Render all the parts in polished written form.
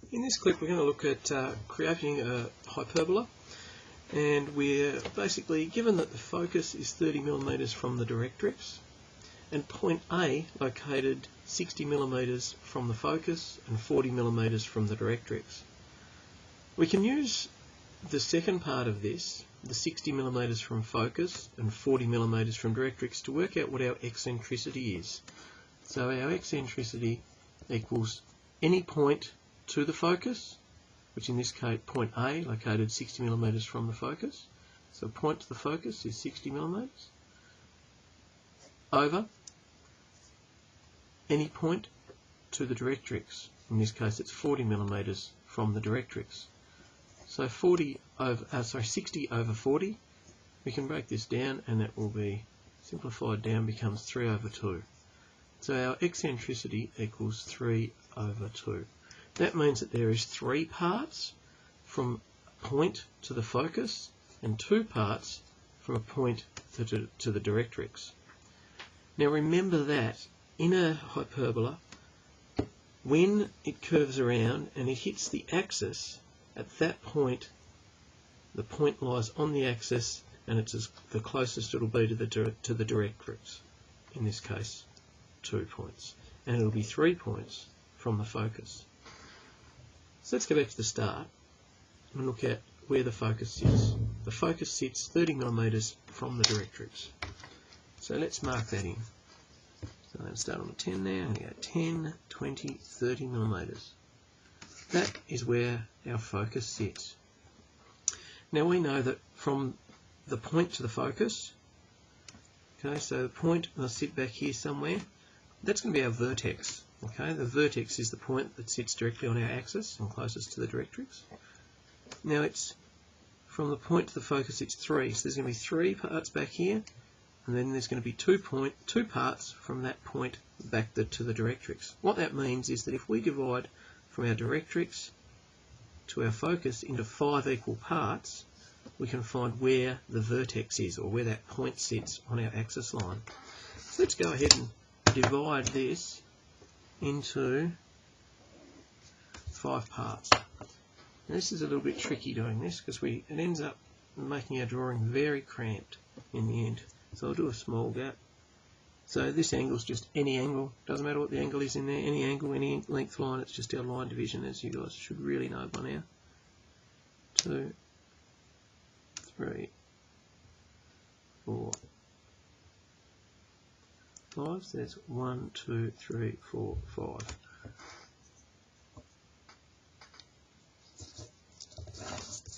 In this clip we're going to look at creating a hyperbola, and we're basically given that the focus is 30mm from the directrix and point A located 60mm from the focus and 40mm from the directrix. We can use the second part of this, the 60mm from focus and 40mm from directrix, to work out what our eccentricity is. So our eccentricity equals any point to the focus, which in this case point A located 60mm from the focus, so point to the focus is 60mm, over any point to the directrix, in this case it's 40mm from the directrix. So 60 over 40, we can break this down and that will be simplified down, becomes 3 over 2. So our eccentricity equals 3 over 2. That means that there is 3 parts from a point to the focus and 2 parts from a point to the directrix. Now remember that in a hyperbola, when it curves around and it hits the axis, at that point the point lies on the axis and it's the closest it will be to the directrix, in this case 2 points, and it will be 3 points from the focus. So let's go back to the start and look at where the focus sits. The focus sits 30mm from the directrix. So let's mark that in. So let's start on the 10 there, and we go 10, 20, 30mm. That is where our focus sits. Now we know that from the point to the focus, okay, so the point must sit back here somewhere. That's going to be our vertex. Okay, the vertex is the point that sits directly on our axis and closest to the directrix. Now it's from the point to the focus, it's 3, so there's going to be 3 parts back here, and then there's going to be 2 parts from that point back to the directrix. What that means is that if we divide from our directrix to our focus into 5 equal parts, we can find where the vertex is, or where that point sits on our axis line. So let's go ahead and divide this into 5 parts. Now this is a little bit tricky doing this because it ends up making our drawing very cramped in the end. So I'll do a small gap. So this angle is just any angle, doesn't matter what the angle is in there, any angle, any length line, it's just our line division, as you guys should really know by now. 2, 3, 4, 5, so there's 1, 2, 3, 4, 5.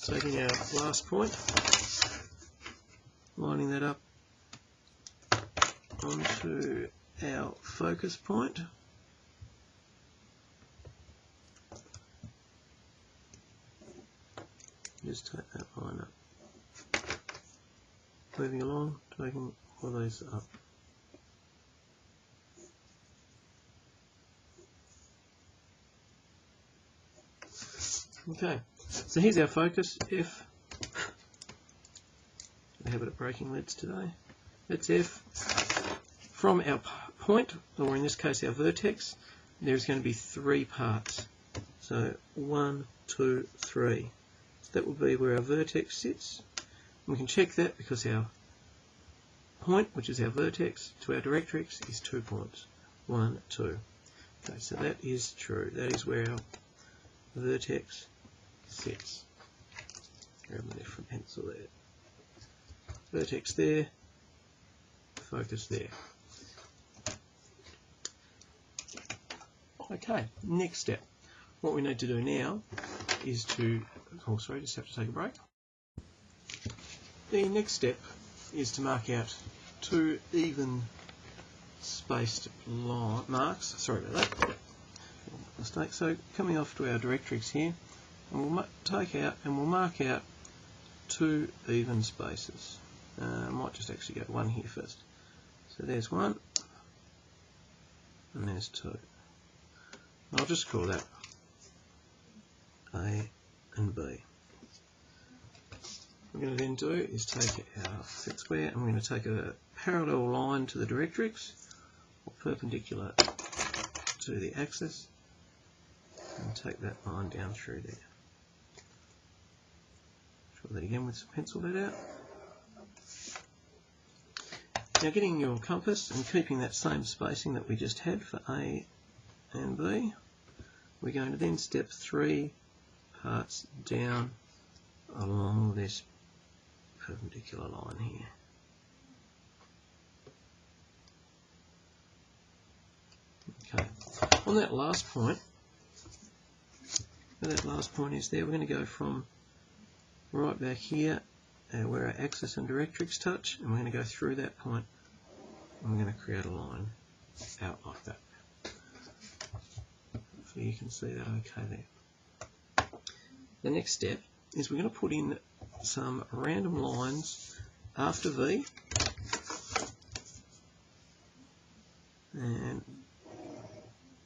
Taking our last point, lining that up onto our focus point. Just take that line up. Moving along, taking all those up. Okay, so here's our focus, F. We have it at breaking leads today. That's F. From our point, or in this case our vertex, there's going to be 3 parts. So 1, 2, 3. So that will be where our vertex sits. And we can check that because our point, which is our vertex, to our directrix is 2 points. 1, 2. Okay, so that is true. That is where our vertex sits. Grab a different pencil there. Vertex there, focus there. Okay, next step. What we need to do now is just have to take a break. The next step is to mark out 2 even spaced marks. Sorry about that. Mistake. So coming off to our directrix here, and we'll mark out 2 even spaces. I might just actually go 1 here first. So there's 1, and there's 2. I'll just call that A and B. What we're going to then do is take our set square, and we're going to take a parallel line to the directrix, or perpendicular to the axis, and take that line down through there. Draw that again with some pencil lead out. Now getting your compass and keeping that same spacing that we just had for A and B, we're going to then step 3 parts down along this perpendicular line here. Okay, on that last point, where that last point is there, we're going to go from right back here where our axis and directrix touch, and we're going to go through that point, and we're going to create a line out like that. So you can see that okay there. The next step is we're going to put in some random lines after V, and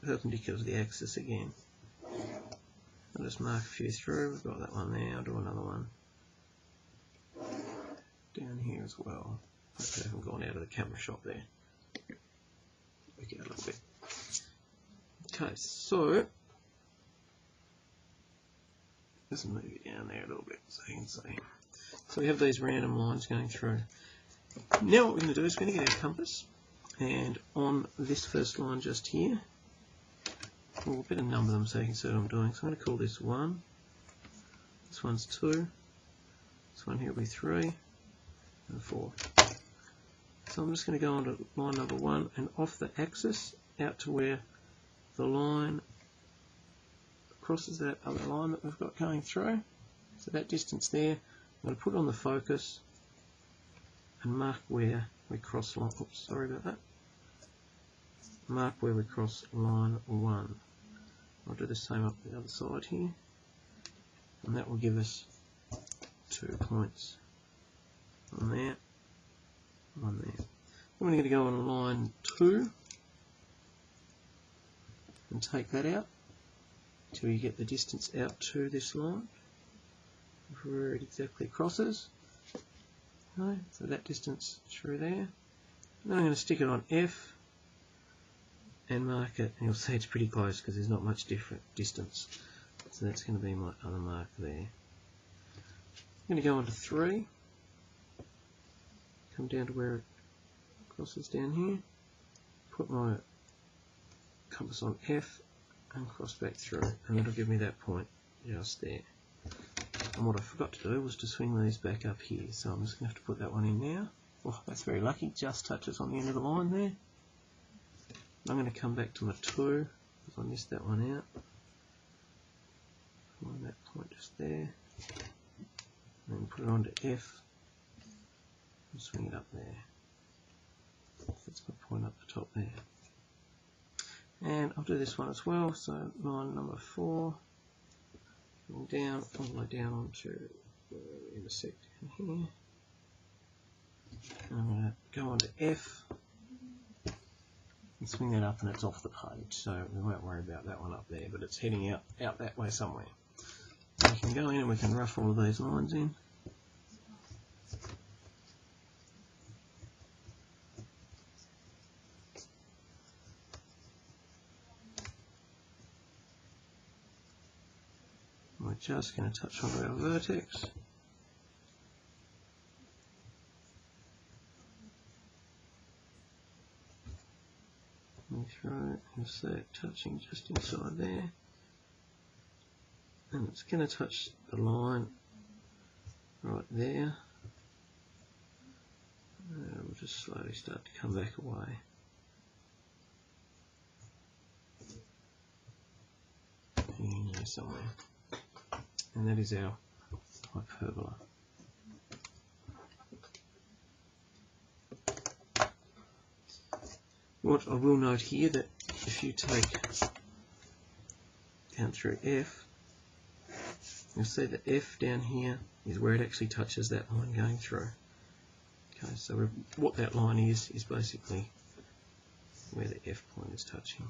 perpendicular to the axis again. I'll just mark a few through. We've got that one there. I'll do another one down here as well. Hopefully I haven't gone out of the camera shot there. Back out a little bit. Okay, so let's move it down there a little bit so you can see. So we have these random lines going through. Now what we're going to do is we're going to get our compass, and on this first line just here, we'll better number them so you can see what I'm doing. So I'm going to call this 1, this one's 2, this one here will be 3, and 4. So I'm just going to go on to line number 1 and off the axis out to where the line crosses that other line that we've got going through. So that distance there, I'm going to put it on the focus and mark where we cross line. Oops, sorry about that. Mark where we cross line 1. I'll do the same up the other side here, and that will give us 2 points. One there, one there. Then we're going to go on line 2 and take that out till you get the distance out to this line, where it exactly crosses. Okay, so that distance through there. And then I'm going to stick it on F and mark it, and you'll see it's pretty close because there's not much different distance. So that's going to be my other mark there. I'm going to go on to 3, come down to where it crosses down here, put my compass on F and cross back through, and that'll give me that point just there. And what I forgot to do was to swing these back up here, so I'm just going to have to put that one in now. Oh, that's very lucky, just touches on the end of the line there. I'm going to come back to my 2 because I missed that one out. Find that point just there, and then put it onto F and swing it up there. That's my point up the top there. And I'll do this one as well, so line number 4, going down, all the way down onto where we intersect in here. And I'm going to go on to F and swing that up, and it's off the page, so we won't worry about that one up there, but it's heading out that way somewhere. So we can go in and we can rough all of these lines in. We're just going to touch onto our vertex. Through, you'll see it touching just inside there, and it's going to touch the line right there. We'll just slowly start to come back away. In there somewhere, and that is our hyperbola. What I will note here, that if you take down through F, you'll see that F down here is where it actually touches that line going through. Okay, so what that line is basically where the F point is touching.